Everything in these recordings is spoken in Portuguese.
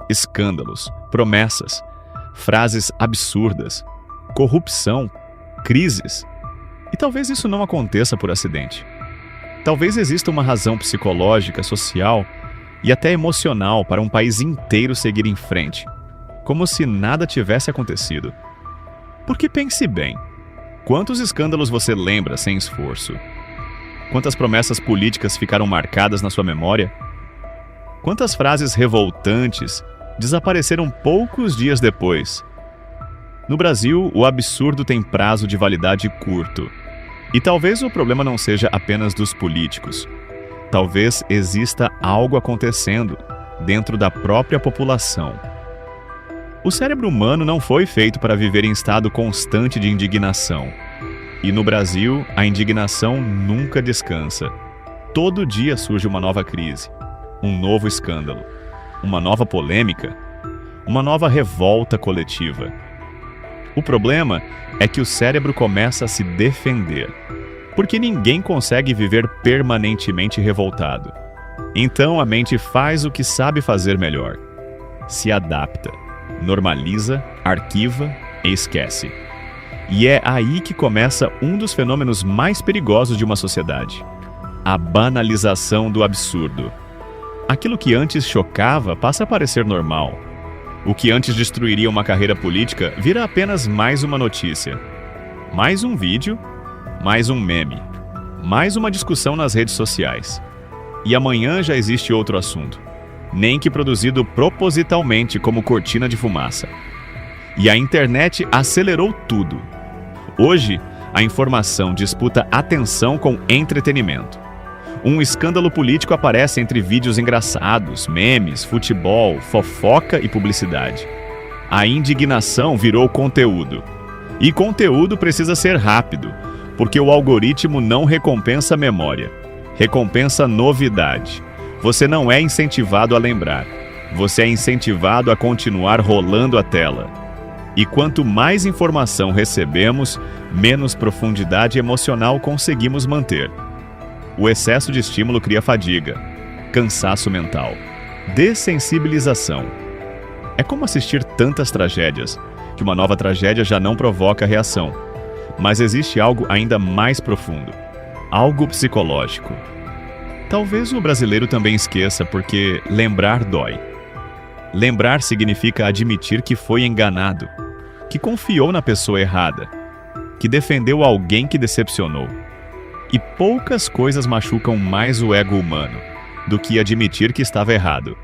escândalos, promessas, frases absurdas, corrupção, crises. E talvez isso não aconteça por acidente. Talvez exista uma razão psicológica, social e até emocional para um país inteiro seguir em frente, como se nada tivesse acontecido. Porque pense bem, quantos escândalos você lembra sem esforço? Quantas promessas políticas ficaram marcadas na sua memória? Quantas frases revoltantes desapareceram poucos dias depois? No Brasil, o absurdo tem prazo de validade curto. E talvez o problema não seja apenas dos políticos. Talvez exista algo acontecendo dentro da própria população. O cérebro humano não foi feito para viver em estado constante de indignação. E no Brasil, a indignação nunca descansa. Todo dia surge uma nova crise, um novo escândalo, uma nova polêmica, uma nova revolta coletiva. O problema é que o cérebro começa a se defender, porque ninguém consegue viver permanentemente revoltado. Então a mente faz o que sabe fazer melhor. Se adapta, normaliza, arquiva e esquece. E é aí que começa um dos fenômenos mais perigosos de uma sociedade: a banalização do absurdo. Aquilo que antes chocava passa a parecer normal. O que antes destruiria uma carreira política vira apenas mais uma notícia. Mais um vídeo, mais um meme, mais uma discussão nas redes sociais. E amanhã já existe outro assunto, nem que produzido propositalmente como cortina de fumaça. E a internet acelerou tudo. Hoje, a informação disputa atenção com entretenimento. Um escândalo político aparece entre vídeos engraçados, memes, futebol, fofoca e publicidade. A indignação virou conteúdo. E conteúdo precisa ser rápido, porque o algoritmo não recompensa memória, recompensa novidade. Você não é incentivado a lembrar, você é incentivado a continuar rolando a tela. E quanto mais informação recebemos, menos profundidade emocional conseguimos manter. O excesso de estímulo cria fadiga, cansaço mental, dessensibilização. É como assistir tantas tragédias, que uma nova tragédia já não provoca reação. Mas existe algo ainda mais profundo, algo psicológico. Talvez o brasileiro também esqueça, porque lembrar dói. Lembrar significa admitir que foi enganado, que confiou na pessoa errada, que defendeu alguém que decepcionou. E poucas coisas machucam mais o ego humano do que admitir que estava errado,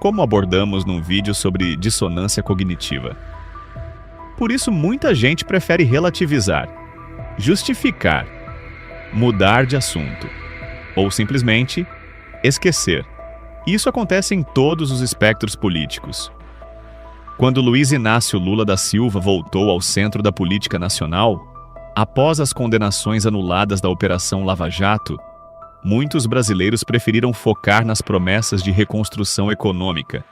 como abordamos num vídeo sobre dissonância cognitiva. Por isso, muita gente prefere relativizar, justificar, mudar de assunto, ou simplesmente esquecer. Isso acontece em todos os espectros políticos. Quando Luiz Inácio Lula da Silva voltou ao centro da política nacional, após as condenações anuladas da Operação Lava Jato, muitos brasileiros preferiram focar nas promessas de reconstrução econômica,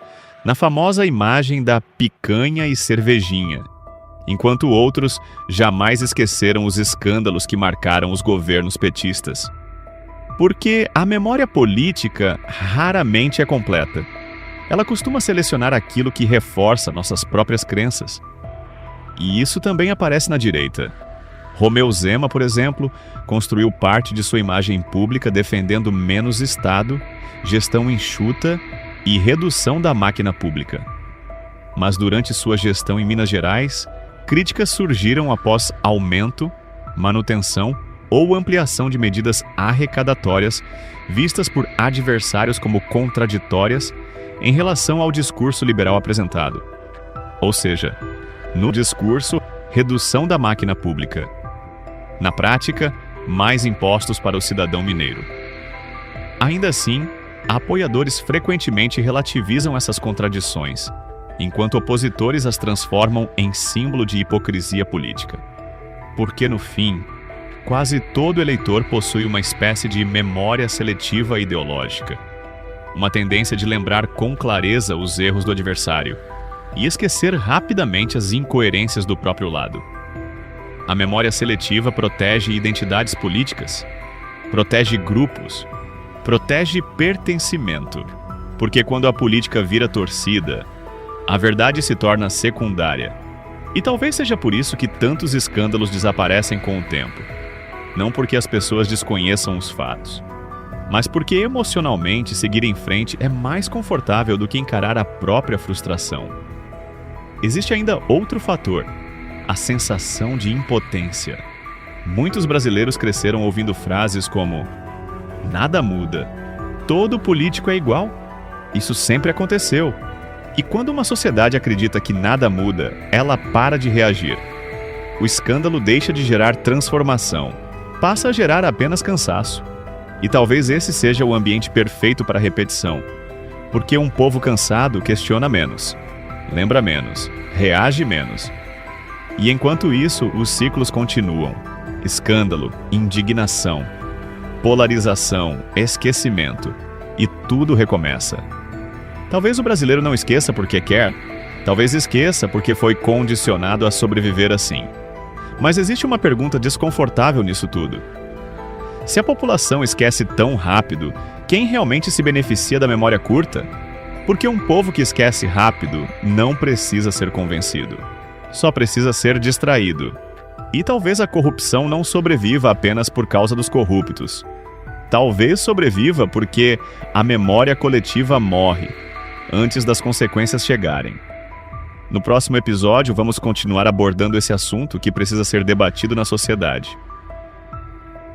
na famosa imagem da picanha e cervejinha, enquanto outros jamais esqueceram os escândalos que marcaram os governos petistas. Porque a memória política raramente é completa. Ela costuma selecionar aquilo que reforça nossas próprias crenças. E isso também aparece na direita. Romeu Zema, por exemplo, construiu parte de sua imagem pública defendendo menos Estado, gestão enxuta e redução da máquina pública. Mas durante sua gestão em Minas Gerais, críticas surgiram após aumento, manutenção ou ampliação de medidas arrecadatórias vistas por adversários como contraditórias em relação ao discurso liberal apresentado. Ou seja, no discurso, redução da máquina pública. Na prática, mais impostos para o cidadão mineiro. Ainda assim, apoiadores frequentemente relativizam essas contradições, enquanto opositores as transformam em símbolo de hipocrisia política. Porque, no fim, quase todo eleitor possui uma espécie de memória seletiva ideológica, uma tendência de lembrar com clareza os erros do adversário e esquecer rapidamente as incoerências do próprio lado. A memória seletiva protege identidades políticas, protege grupos, protege pertencimento, porque quando a política vira torcida, A verdade se torna secundária. E talvez seja por isso que tantos escândalos desaparecem com o tempo. Não porque as pessoas desconheçam os fatos, mas porque emocionalmente seguir em frente é mais confortável do que encarar a própria frustração. Existe ainda outro fator: a sensação de impotência. Muitos brasileiros cresceram ouvindo frases como "nada muda", "todo político é igual", "isso sempre aconteceu". E quando uma sociedade acredita que nada muda, ela para de reagir. O escândalo deixa de gerar transformação, passa a gerar apenas cansaço. E talvez esse seja o ambiente perfeito para a repetição, porque um povo cansado questiona menos, lembra menos, reage menos. E enquanto isso, os ciclos continuam: escândalo, indignação, polarização, esquecimento, e tudo recomeça. Talvez o brasileiro não esqueça porque quer, talvez esqueça porque foi condicionado a sobreviver assim. Mas existe uma pergunta desconfortável nisso tudo. Se a população esquece tão rápido, quem realmente se beneficia da memória curta? Porque um povo que esquece rápido não precisa ser convencido. Só precisa ser distraído. E talvez a corrupção não sobreviva apenas por causa dos corruptos. Talvez sobreviva porque a memória coletiva morre antes das consequências chegarem. No próximo episódio, vamos continuar abordando esse assunto que precisa ser debatido na sociedade.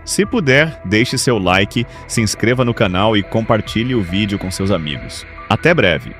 Se puder, deixe seu like, se inscreva no canal e compartilhe o vídeo com seus amigos. Até breve!